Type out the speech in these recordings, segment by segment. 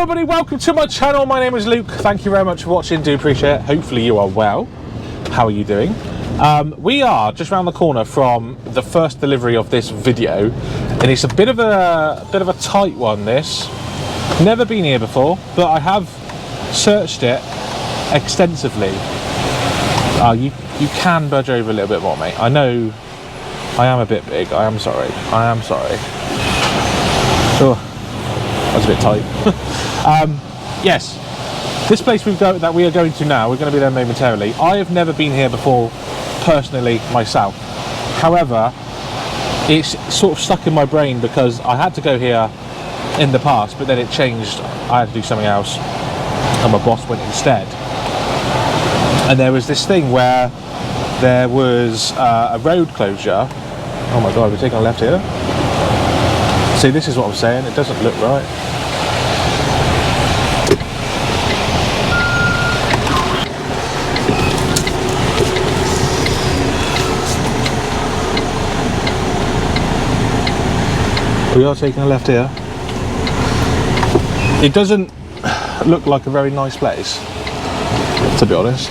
everybody, welcome to my channel. My name is Luke. Thank you very much for watching, do appreciate it. Hopefully you are well. How are you doing? We are just around the corner from the first delivery of this video, and it's a bit of a tight one, this. Never been here before, but I have searched it extensively. You can budge over a little bit more, mate. I know I am a bit big. I am sorry. Oh, that's a bit tight. Yes, this place that we are going to now, we're going to be there momentarily. I have never been here before personally myself. However, it's sort of stuck in my brain because I had to go here in the past, but then it changed. I had to do something else and my boss went instead. And there was this thing where there was a road closure. Oh my god, we're taking a left here. See, this is what I'm saying, it doesn't look right. We are taking a left here. It doesn't look like a very nice place, to be honest.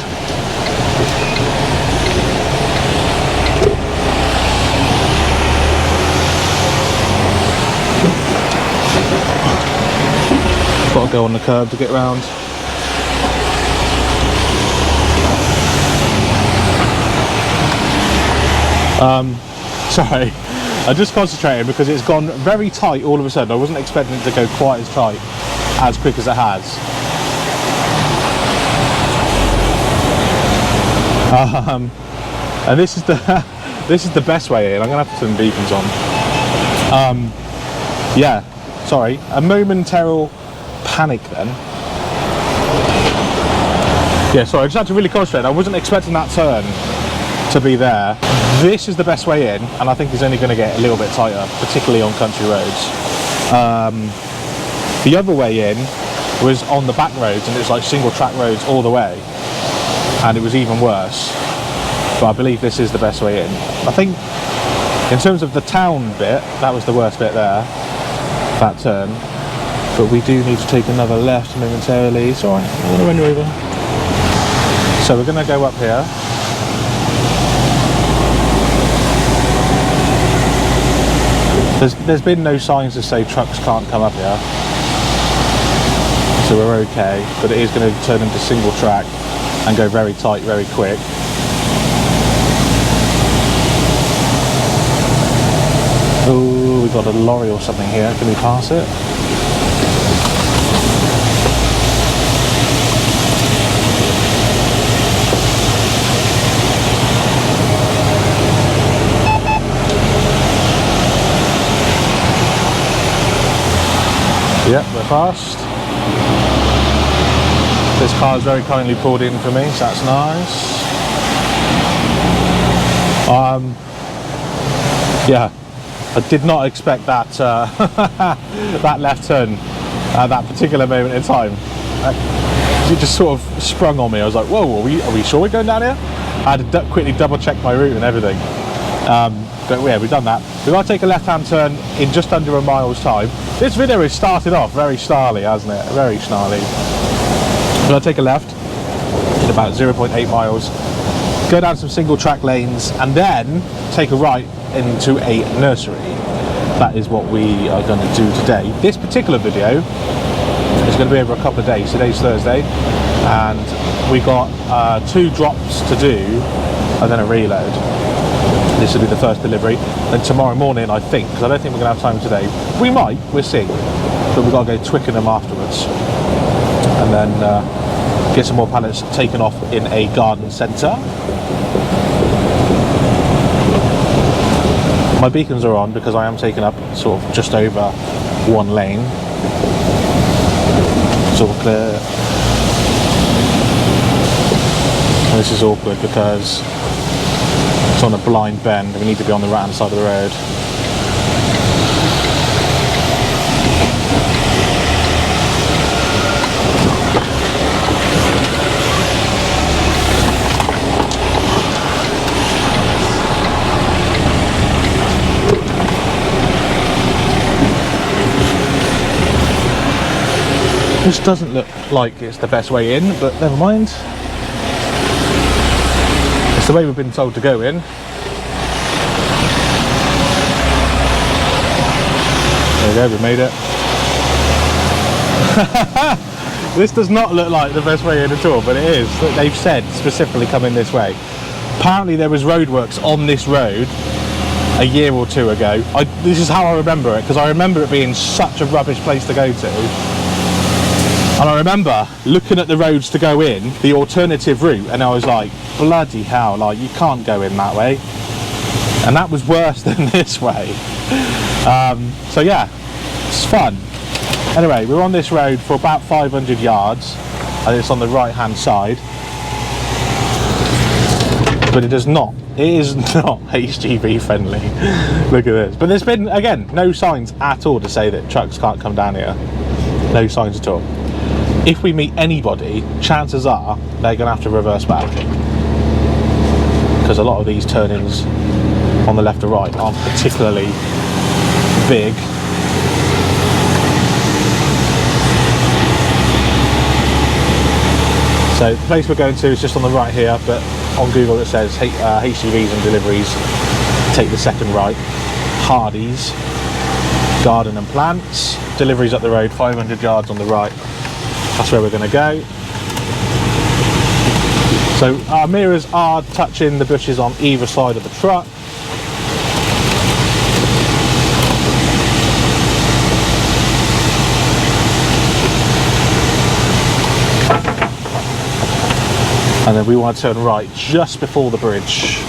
Got to go on the curb to get round. Sorry, I just concentrated because it's gone very tight all of a sudden. I wasn't expecting it to go quite as tight as quick as it has. And this is the best way in. I'm gonna have to turn the beacons on. Yeah, sorry, a momentary panic then. Yeah, sorry, I just had to really concentrate. I wasn't expecting that turn to be there. This is the best way in, and I think it's only going to get a little bit tighter, particularly on country roads. The other way in was on the back roads, and it was like single track roads all the way, and it was even worse. But I believe this is the best way in. I think in terms of the town bit, that was the worst bit there, that turn. But we do need to take another left momentarily. It's alright, I'm going to run you over. So we're going to go up here. There's been no signs to say trucks can't come up here. So we're okay. But it is going to turn into single track and go very tight, very quick. Oh, we've got a lorry or something here. Can we pass it? Yep, we're past. This car's very kindly pulled in for me, so that's nice. Yeah, I did not expect that that left turn at that particular moment in time. It just sort of sprung on me. I was like, whoa, are we sure we're going down here? I had to quickly double check my route and everything. But yeah, we've done that. We've got to take a left-hand turn in just under a mile's time. This video has started off very snarly, hasn't it? Very snarly. We're going to take a left in about 0.8 miles, go down some single track lanes, and then take a right into a nursery. That is what we are going to do today. This particular video is going to be over a couple of days. Today's Thursday, and we got 2 drops to do, and then a reload. This will be the first delivery. Then tomorrow morning, I think, because I don't think we're going to have time today. We might, we'll see. But we've got to go Twickenham afterwards. And then get some more pallets taken off in a garden centre. My beacons are on because I am taking up sort of just over 1 lane. It's all clear. And this is awkward because it's on a blind bend, we need to be on the right hand side of the road. This doesn't look like it's the best way in, but never mind. It's the way we've been told to go in. There we go, we made it. This does not look like the best way in at all, but it is. They've said specifically come in this way. Apparently there was roadworks on this road a year or two ago. This is how I remember it, because I remember it being such a rubbish place to go to. And I remember looking at the roads to go in, the alternative route, and I was like, bloody hell, like you can't go in that way. And that was worse than this way. So yeah, it's fun. Anyway, we're on this road for about 500 yards, and it's on the right hand side. But it is not HGV friendly. Look at this. But there's been, again, no signs at all to say that trucks can't come down here. No signs at all. If we meet anybody, chances are they're going to have to reverse back, because a lot of these turn-ins on the left or right aren't particularly big. So the place we're going to is just on the right here, but on Google it says HGVs and deliveries take the second right. Hardy's, garden and plants, deliveries up the road, 500 yards on the right. That's where we're going to go. So our mirrors are touching the bushes on either side of the truck. And then we want to turn right just before the bridge.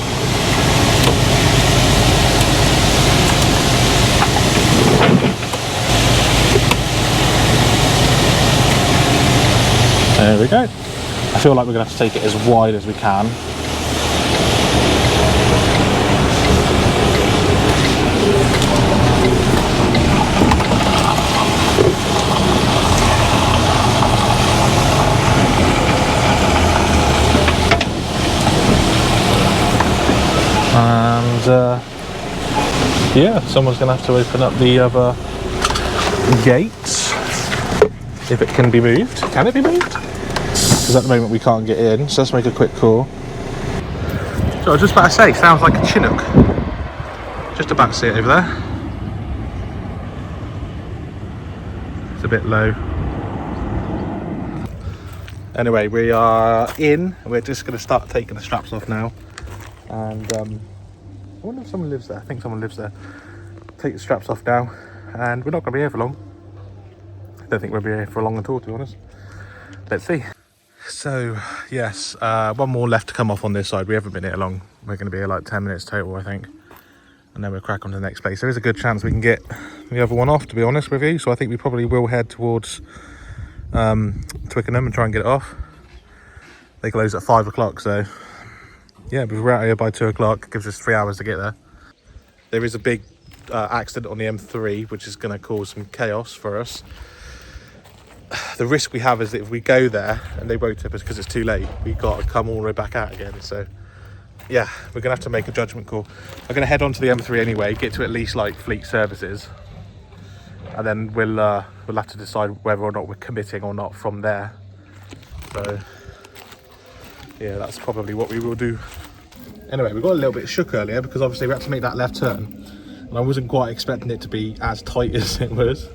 There we go. I feel like we're going to have to take it as wide as we can. And yeah, someone's going to have to open up the other gate if it can be moved. Can it be moved? Because at the moment we can't get in, so let's make a quick call. So I was just about to say, sounds like a Chinook. Just about to see it over there. It's a bit low. Anyway, we are in. We're just going to start taking the straps off now. And I wonder if someone lives there. I think someone lives there. Take the straps off now, and we're not going to be here for long. I don't think we'll be here for long at all, to be honest. Let's see. So yes, one more left to come off on this side. We haven't been here long. We're going to be here like 10 minutes total, I think, and then we'll crack on to the next place. There is a good chance we can get the other one off, to be honest with you, so I think we probably will head towards Twickenham and try and get it off. They close at 5 o'clock, so yeah, if we're out here by 2 o'clock, it gives us 3 hours to get there. There is a big accident on the M3, which is going to cause some chaos for us. The risk we have is that if we go there and they won't tip us because it's too late, we've got to come all the way back out again. So yeah, we're going to have to make a judgment call. I'm going to head on to the M3 anyway, get to at least like Fleet Services, and then we'll have to decide whether or not we're committing or not from there. So yeah, that's probably what we will do. Anyway, we got a little bit shook earlier because obviously we had to make that left turn, and I wasn't quite expecting it to be as tight as it was.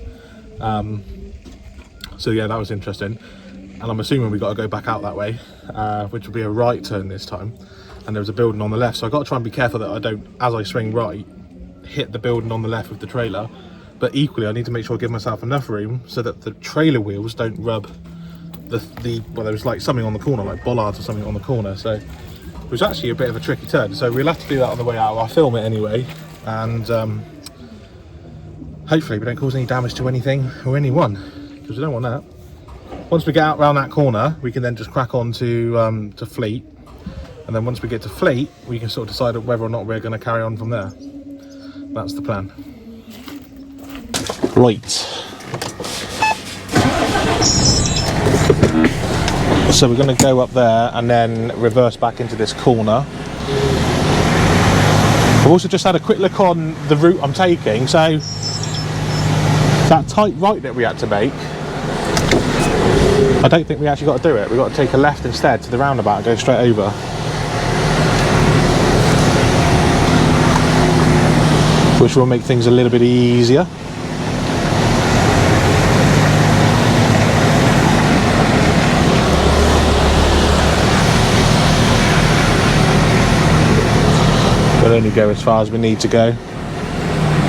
So yeah, that was interesting, and I'm assuming we got to go back out that way, which will be a right turn this time. And there was a building on the left, so I got to try and be careful that I don't, as I swing right, hit the building on the left with the trailer. But equally, I need to make sure I give myself enough room so that the trailer wheels don't rub well, there was like something on the corner, like bollards or something on the corner, so it was actually a bit of a tricky turn. So we'll have to do that on the way out. I'll film it anyway, and hopefully we don't cause any damage to anything or anyone, because we don't want that. Once we get out around that corner, we can then just crack on to Fleet, and then once we get to Fleet, we can sort of decide whether or not we're going to carry on from there. That's the plan. Right. So we're going to go up there and then reverse back into this corner. I've also just had a quick look on the route I'm taking. So that tight right that we had to make, I don't think we actually got to do it. We've got to take a left instead to the roundabout and go straight over. Which will make things a little bit easier. We'll only go as far as we need to go.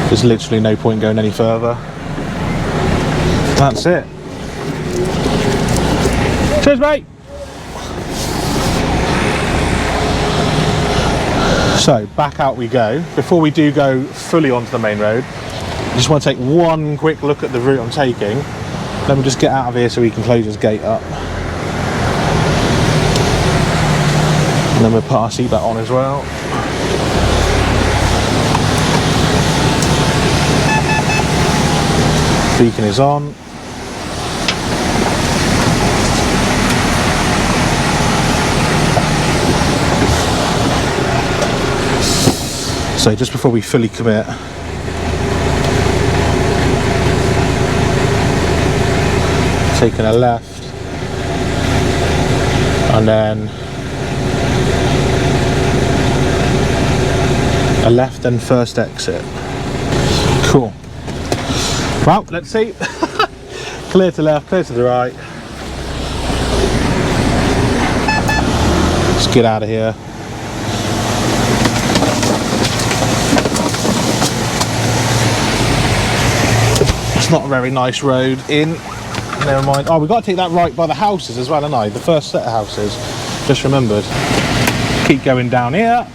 There's literally no point going any further. That's it. Cheers, mate! So, back out we go. Before we do go fully onto the main road, I just want to take one quick look at the route I'm taking. Let me just get out of here so we can close this gate up. And then we'll put our seatbelt on as well. Beacon is on. So just before we fully commit, taking a left and then a left and first exit. Cool. Well, let's see. Clear to left, clear to the right. Let's get out of here. It's not a very nice road in. Never mind. Oh, we've got to take that right by the houses as well, haven't I? The first set of houses. Just remembered. Keep going down here.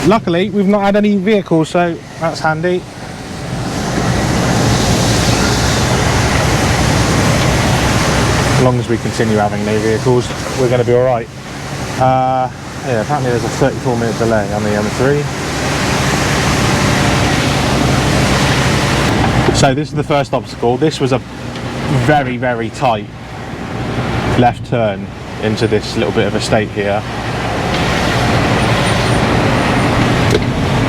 Luckily, we've not had any vehicles, so that's handy. As long as we continue having no vehicles, we're going to be alright. Yeah, apparently there's a 34-minute delay on the M3. So this is the first obstacle. This was a very, very tight left turn into this little bit of estate here.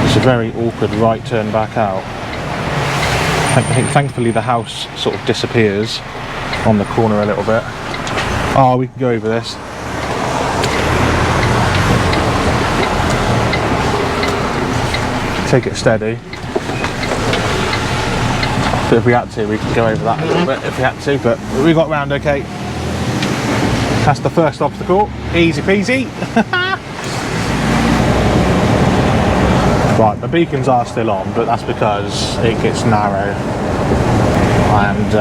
It's a very awkward right turn back out. I think thankfully the house sort of disappears on the corner a little bit. Oh, we can go over this. Take it steady. But if we had to, we could go over that a little bit if we had to, but we got round okay. That's the first obstacle. Easy peasy. Right, the beacons are still on, but that's because it gets narrow. And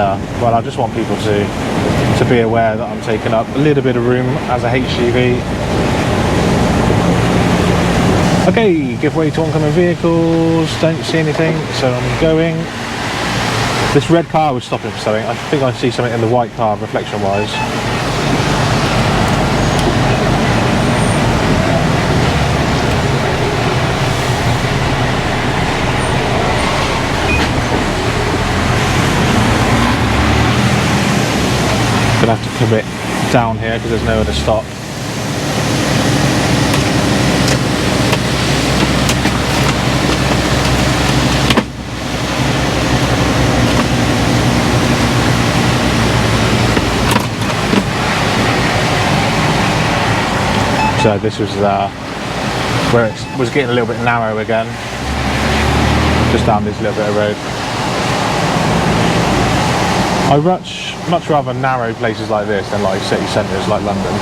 well, I just want people to be aware that I'm taking up a little bit of room as a HGV. Okay, give way to oncoming vehicles. Don't see anything, so I'm going. This red car was stopping for something. I think I see something in the white car, reflection-wise. Gonna have to commit down here because there's nowhere to stop. So this was where it was getting a little bit narrow again, just down this little bit of road. I much rather narrow places like this than like city centres like London.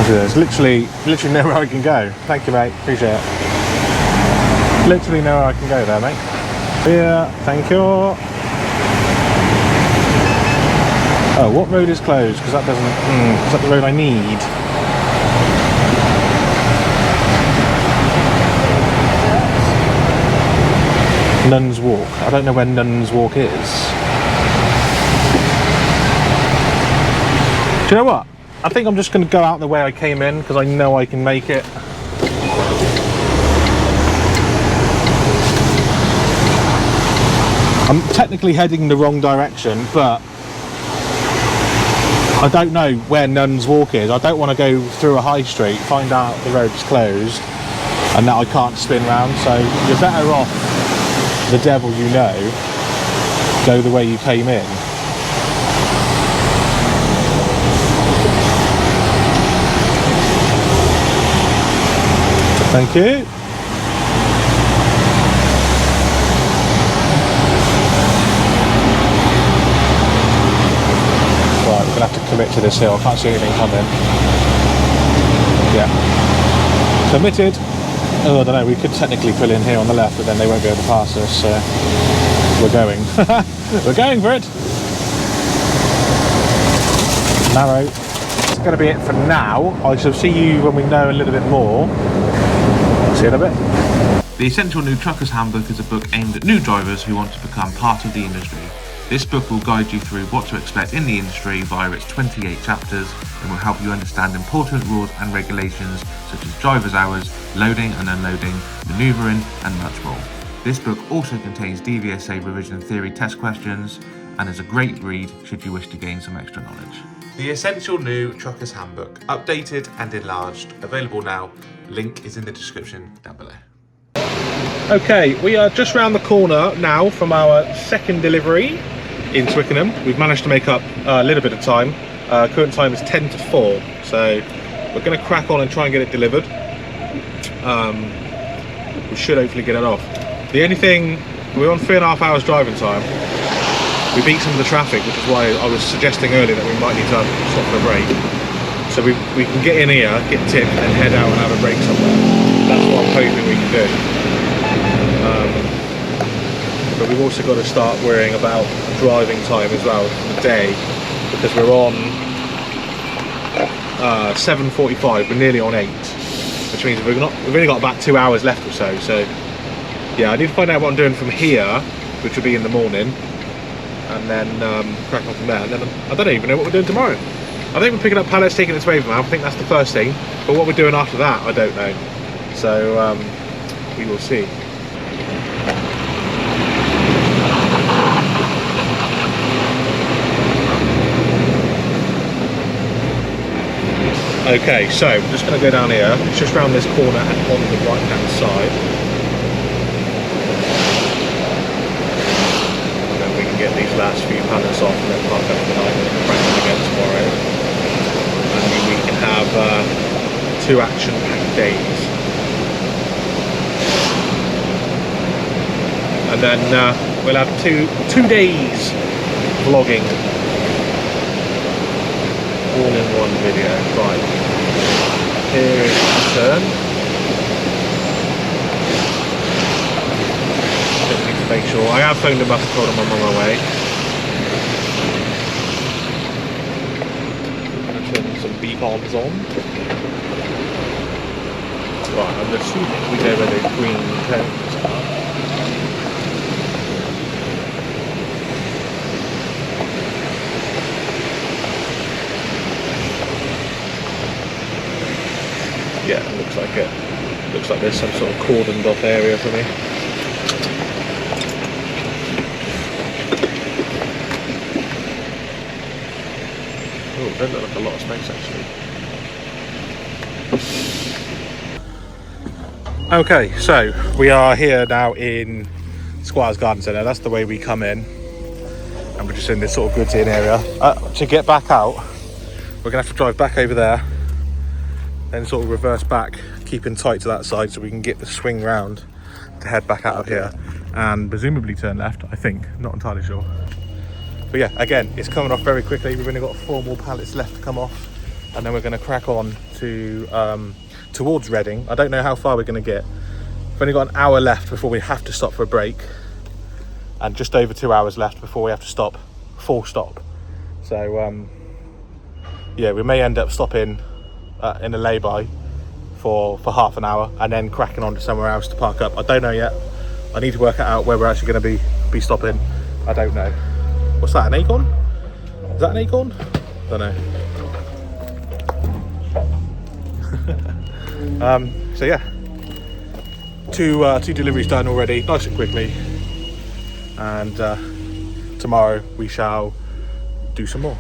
There's literally nowhere I can go. Thank you, mate. Appreciate it. Literally nowhere I can go there, mate. Yeah, thank you. Oh, what road is closed? Because that doesn't. Is that the road I need? Nuns Walk. I don't know where Nuns Walk is. Do you know what? I think I'm just going to go out the way I came in because I know I can make it. I'm technically heading the wrong direction, but I don't know where Nuns Walk is. I don't want to go through a high street, find out the road's closed, and that I can't spin round. So you're better off, the devil you know, go the way you came in. Thank you. Right, we're gonna have to commit to this hill. I can't see anything coming. Yeah. Committed. Oh, I don't know, we could technically pull in here on the left, but then they won't be able to pass us, so we're going. We're going for it. Narrow. That's going to be it for now. I shall see you when we know a little bit more. See you in a bit. The Essential New Truckers Handbook is a book aimed at new drivers who want to become part of the industry. This book will guide you through what to expect in the industry via its 28 chapters and will help you understand important rules and regulations such as driver's hours, loading and unloading, manoeuvring and much more. This book also contains DVSA revision theory test questions and is a great read should you wish to gain some extra knowledge. The Essential New Truckers Handbook, updated and enlarged, available now. Link is in the description down below. Okay, we are just round the corner now from our second delivery in Twickenham. We've managed to make up a little bit of time. Current time is 10 to 4, so we're going to crack on and try and get it delivered. We should hopefully get it off. The only thing, we're on 3.5 hours driving time. We beat some of the traffic, which is why I was suggesting earlier that we might need to stop for a break. So we can get in here, get tipped, and then head out and have a break somewhere. That's what I'm hoping we can do. But we've also got to start worrying about driving time as well for the day, because we're on 7:45. We're nearly on 8, which means we've only got about 2 hours left or so. So yeah, I need to find out what I'm doing from here, which will be in the morning, and then crack on from there. And then I don't even know what we're doing tomorrow. I think we're picking up pallets, taking it to Avonmouth. I think that's the first thing. But what we're doing after that, I don't know. So we will see. Okay, so I'm just going to go down here. It's just round this corner and on the right hand side. And then we can get these last few pallets off and then park up tonight and crack them again tomorrow. And we can have 2 action-packed days. And then we'll have two days vlogging. All in one video. Right, here is the turn. Just need to make sure. I have phoned them up and told them I'm on my way. I'm going to turn some beacons on. Right, I'm assuming we know where the green cones are. Yeah, it looks like it. Looks like there's some sort of cordoned off area for me. Oh, it doesn't look like a lot of space actually. Okay, so we are here now in Squire's Garden Centre. That's the way we come in. And we're just in this sort of goods in area. To get back out, we're going to have to drive back over there. Then sort of reverse back, keeping tight to that side so we can get the swing round to head back out of here and presumably turn left, I think, not entirely sure. But yeah, again, it's coming off very quickly. We've only got 4 more pallets left to come off, and then we're going to crack on to towards Reading. I don't know how far we're going to get. We've only got an hour left before we have to stop for a break, and just over 2 hours left before we have to stop, full stop. So yeah, we may end up stopping in a lay-by for half an hour and then cracking on to somewhere else to park up. I don't know yet. I need to work out where we're actually going to be stopping. I don't know. What's that, an acorn? Is that an acorn? Don't know. So yeah, two deliveries done already, nice and quickly, and tomorrow we shall do some more.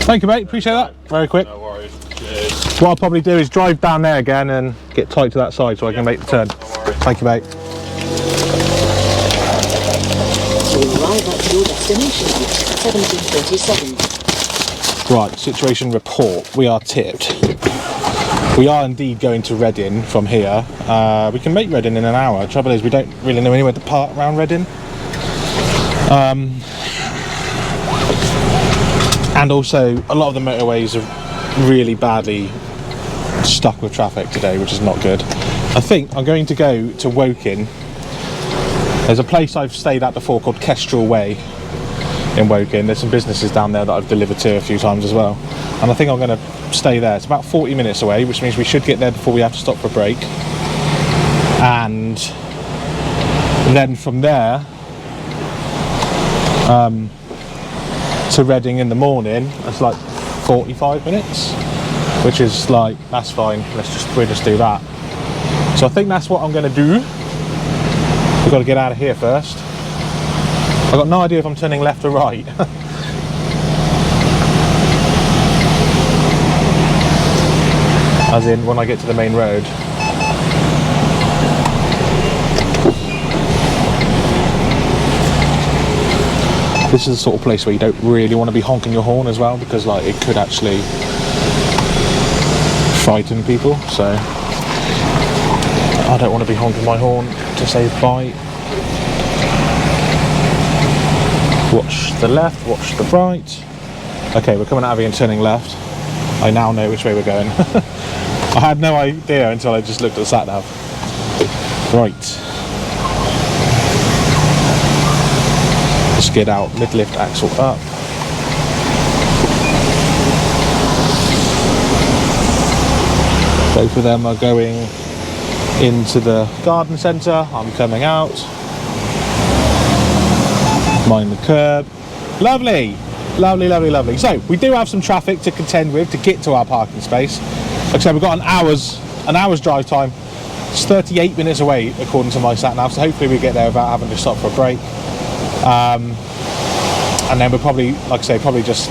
Thank you, mate, appreciate that. Very quick. No worries. Cheers. What I'll probably do is drive down there again and get tight to that side so I can make the turn. No worries. Thank you, mate. You'll arrive at your destination at 17:37. Right, situation report. We are tipped. We are indeed going to Reading from here. We can make Reading in an hour. Trouble is, we don't really know anywhere to park around Reading. And also, a lot of the motorways are really badly stuck with traffic today, which is not good. I think I'm going to go to Woking. There's a place I've stayed at before called Kestrel Way in Woking. There's some businesses down there that I've delivered to a few times as well. And I think I'm going to stay there. It's about 40 minutes away, which means we should get there before we have to stop for a break. And then from there to Reading in the morning, that's like 45 minutes, which is like, that's fine. We'll just do that. So I think that's what I'm going to do. We've got to get out of here first. I've got no idea if I'm turning left or right. As in when I get to the main road. This is the sort of place where you don't really want to be honking your horn as well, because like it could actually frighten people. So I don't want to be honking my horn to say bye. Watch the left, watch the right. Okay, we're coming out of here and turning left. I now know which way we're going. I had no idea until I just looked at the sat nav. Right. Skid out, mid-lift axle up. Both of them are going into the garden centre. I'm coming out. Mind the curb. Lovely, lovely, lovely, lovely. So we do have some traffic to contend with to get to our parking space. Like I said, we've got an hour's drive time. It's 38 minutes away according to my sat nav, so hopefully we get there without having to stop for a break. And then we'll probably, like I say, just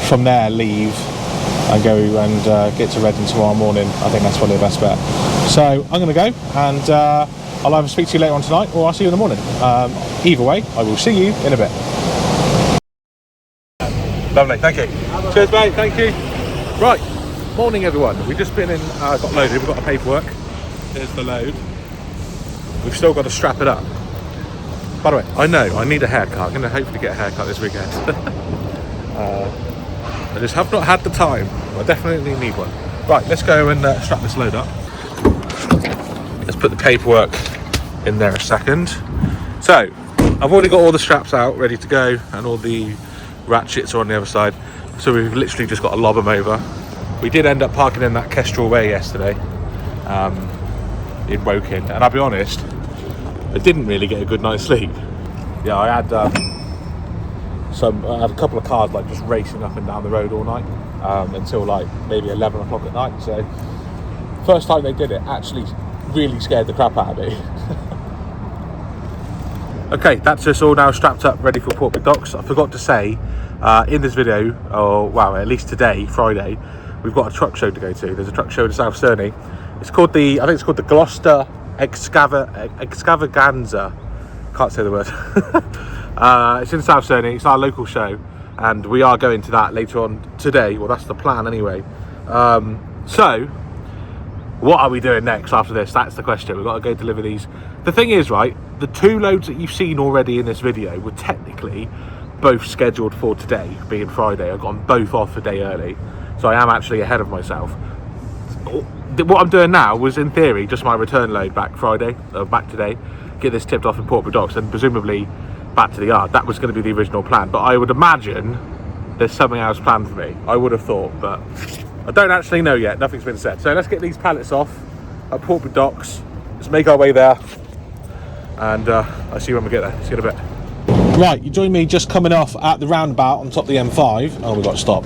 from there leave and go and get to Reading tomorrow morning. I think that's probably the best bet. So I'm going to go, and I'll either speak to you later on tonight or I'll see you in the morning. Either way, I will see you in a bit. Lovely, thank you. Cheers, mate, thank you. Right, morning everyone. We've just been in, got loaded, we've got the paperwork. There's the load. We've still got to strap it up. By the way, I know, I need a haircut. I'm going to hopefully get a haircut this weekend. I just have not had the time. I definitely need one. Right, let's go and strap this load up. Let's put the paperwork in there a second. So, I've already got all the straps out, ready to go, and all the ratchets are on the other side. So we've literally just got to lob them over. We did end up parking in that Kestrel Way yesterday, in Woking, and I'll be honest, I didn't really get a good night's sleep. Yeah, I had a couple of cars like just racing up and down the road all night until like maybe 11 o'clock at night. So first time they did it actually really scared the crap out of me. Okay, that's us all now strapped up, ready for Portbury docks. I forgot to say in this video, or well, at least today, Friday, we've got a truck show to go to. There's a truck show in South Cerney. It's called the, I think it's called the Gloucester Extravaganza. Can't say the word. It's in South Cerney. It's our local show, and we are going to that later on today. Well, that's the plan anyway. So what are we doing next after this? That's the question. We've got to go deliver these. The thing is, right, the two loads that you've seen already in this video were technically both scheduled for today, being Friday. I've got them both off a day early, so I am actually ahead of myself. What I'm doing now was, in theory, just my return load back Friday, back today, get this tipped off in Portbury docks and presumably back to the yard. That was going to be the original plan, but I would imagine there's something else planned for me. I would have thought, but I don't actually know yet. Nothing's been said. So let's get these pallets off at Portbury docks. Let's make our way there, and I'll see you when we get there. See you in a bit. Right, you join me just coming off at the roundabout on top of the M5. Oh, we've got to stop.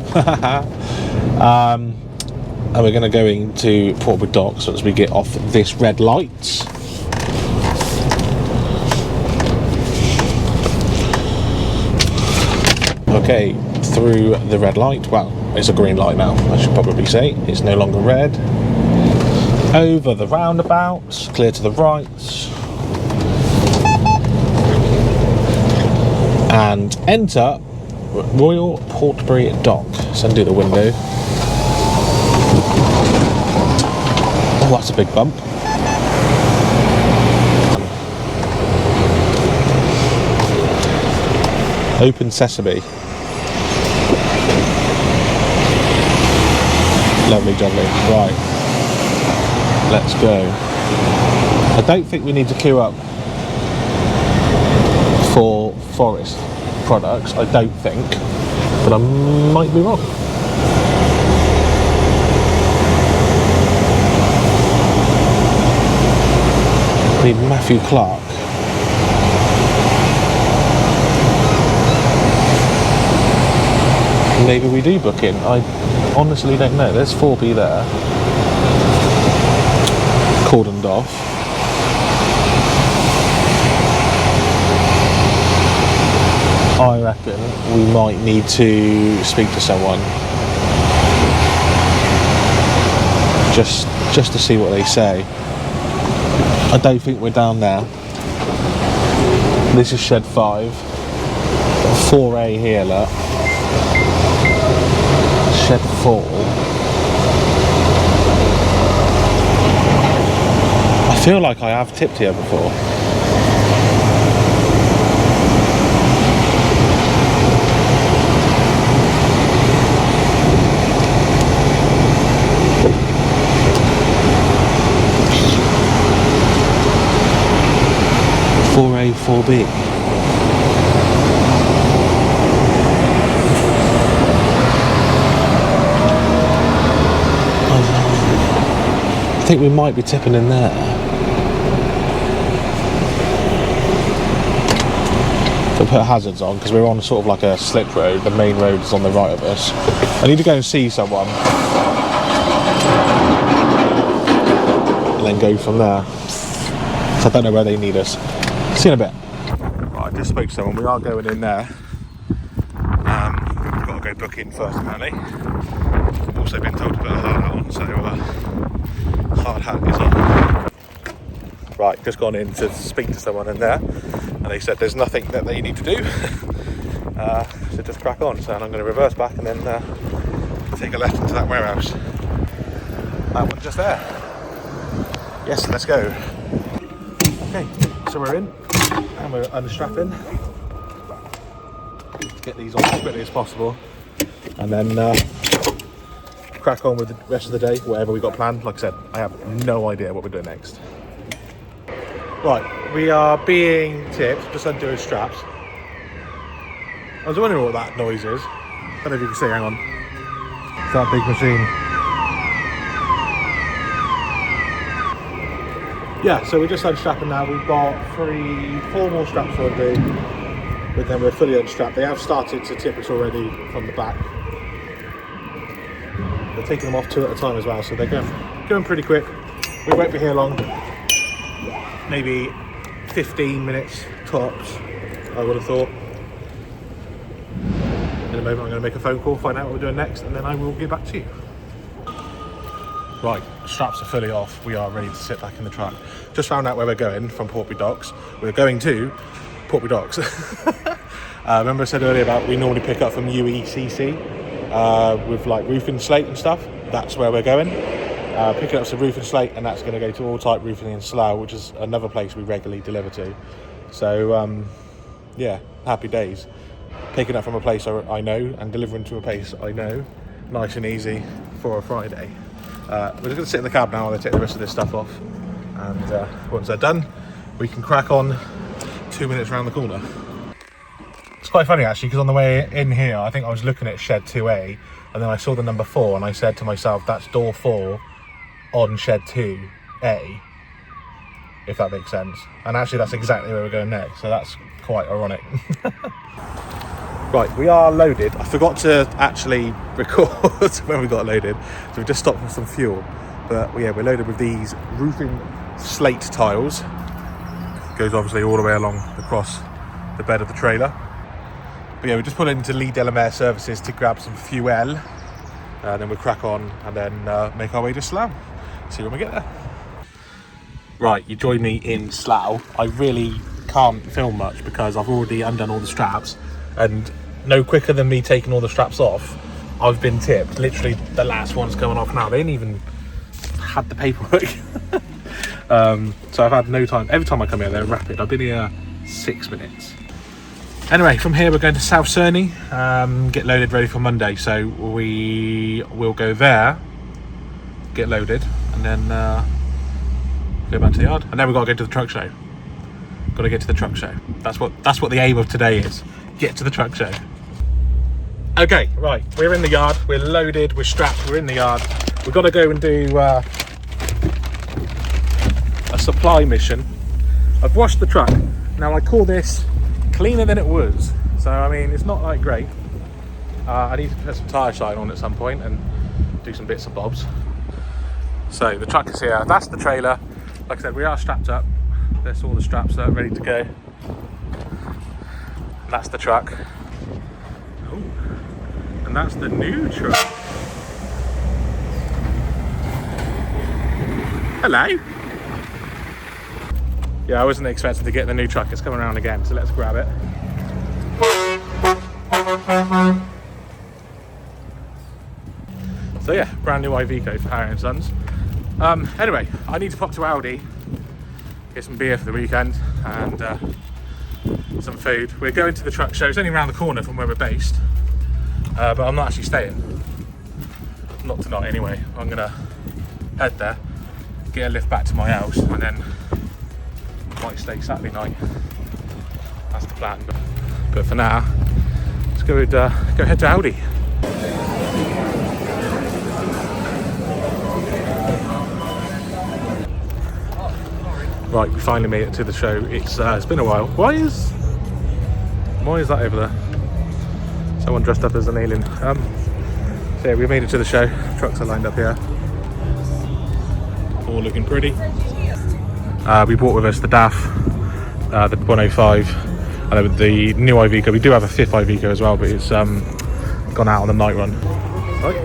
And we're going to go into Portbury docks as we get off this red light. Okay, through the red light. Well, it's a green light now, I should probably say. It's no longer red. Over the roundabouts, clear to the right. And enter Royal Portbury Dock. So undo the window. Oh, that's a big bump. Open sesame. Lovely jubbly. Right. Let's go. I don't think we need to queue up for forest products. I don't think. But I might be wrong. We need Matthew Clark. Maybe we do book in. I honestly don't know. There's 4B there. Cordoned off. I reckon we might need to speak to someone. Just to see what they say. I don't think we're down there. This is shed 5. 4A here, look. Shed 4. I feel like I have tipped here before. A, 4B. I think we might be tipping in there. So put hazards on because we're on sort of like a slip road. The main road is on the right of us. I need to go and see someone and then go from there. So I don't know where they need us. See you in a bit. Right, I just spoke to someone. We are going in there. We've got to go book in first, apparently. We've also been told to put a hard hat on, so hard hat is on. Right, just gone in to speak to someone in there, and they said there's nothing that they need to do. So just crack on. So I'm going to reverse back and then take a left into that warehouse. That one just there. Yes, let's go. Okay, so we're in. And we're unstrapping. Get these on as quickly as possible, and then crack on with the rest of the day, whatever we got planned. Like I said, I have no idea what we're doing next. Right, we are being tipped, just undoing straps. I was wondering what that noise is. I don't know if you can see, hang on. It's that big machine. Yeah, so we're just unstrapping now. We've got 4 more straps to undo, but then we're fully unstrapped. They have started to tip us already from the back. They're taking them off 2 at a time as well, so they're going pretty quick. We won't be here long. Maybe 15 minutes tops, I would have thought. In a moment I'm going to make a phone call, find out what we're doing next, and then I will get back to you. Right, straps are fully off. We are ready to sit back in the truck. Just found out where we're going from Portbury Docks. We're going to Portbury Docks. Remember I said earlier about we normally pick up from UECC with like roofing slate and stuff. That's where we're going. Picking up some roofing slate, and that's going to go to All Type Roofing in Slough, which is another place we regularly deliver to. So yeah, happy days. Picking up from a place I know and delivering to a place I know. Nice and easy for a Friday. We're just going to sit in the cab now while they take the rest of this stuff off, and once they're done we can crack on 2 minutes around the corner. It's quite funny actually, because on the way in here I think I was looking at shed 2A, and then I saw the number 4 and I said to myself, that's door 4 on shed 2A, if that makes sense. And actually that's exactly where we're going next, so that's quite ironic. Right, we are loaded. I forgot to actually record when we got loaded, so we just stopped for some fuel. But yeah, we're loaded with these roofing slate tiles. Goes obviously all the way along across the bed of the trailer. But yeah, we just put into Lee Delamere Services to grab some fuel, and then we'll crack on and then make our way to Slough. See when we get there. Right, you join me in Slough. I really can't film much because I've already undone all the straps, and no quicker than me taking all the straps off, I've been tipped. Literally the last one's coming off now. They didn't even had the paperwork. So I've had no time. Every time I come here, they're rapid. I've been here 6 minutes. Anyway, from here we're going to South Cerney, get loaded ready for Monday. So we will go there, get loaded, and then go back to the yard. And then we've got to go to the truck show. Got to get to the truck show. That's what the aim of today is. Get to the truck show. Okay, right, we're in the yard, we're loaded, we're strapped, we're in the yard. We've got to go and do a supply mission. I've washed the truck. Now I call this cleaner than it was. So I mean, it's not like great. I need to put some tyre shine on at some point and do some bits and bobs. So the truck is here, that's the trailer. Like I said, we are strapped up. There's all the straps that are ready to go. That's the truck. Oh, and that's the new truck. Hello. Yeah, I wasn't expecting to get the new truck. It's coming around again, so let's grab it. So yeah, brand new Iveco for Harry & Sons. Anyway, I need to pop to Aldi, get some beer for the weekend and some food. We're going to the truck show. It's only around the corner from where we're based, but I'm not actually staying. Not tonight anyway. I'm gonna head there, get a lift back to my house, and then might stay Saturday night. That's the plan. But for now, let's go head to Aldi. Right, we finally made it to the show. It's been a while. Why is that over there? Someone dressed up as an alien. So yeah, we made it to the show. Trucks are lined up here. All looking pretty. We brought with us the DAF, the 105, and then the new Iveco. We do have a 5th Iveco as well, but it's gone out on the night run. Right.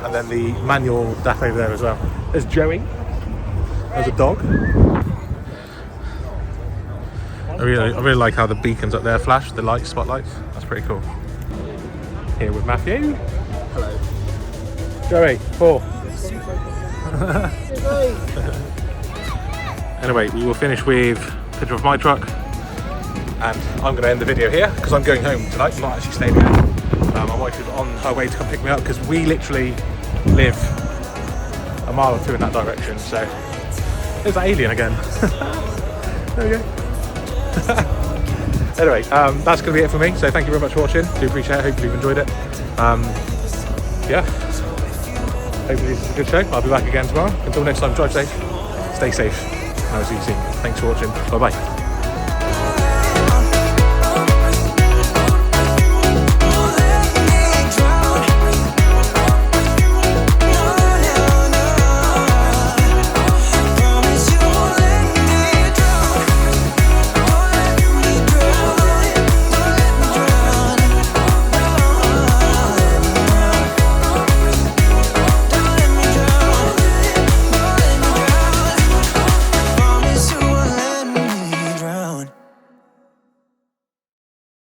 And then the manual DAF over there as well. There's Joey. There's a dog. I really like how the beacons up there flash, the lights, spotlights. That's pretty cool. Here with Matthew. Hello. Joey, 4. Anyway, we will finish with a picture of my truck, and I'm going to end the video here because I'm going home tonight. I'm not actually staying here. My wife is on her way to come pick me up because we literally live a mile or two in that direction. So there's that alien again. There we go. Anyway, that's going to be it for me. So thank you very much for watching. Do appreciate it. Hopefully you've enjoyed it. Yeah. Hopefully this is a good show. I'll be back again tomorrow. Until next time, drive safe, stay safe, and I'll see you soon. Thanks for watching. Bye bye.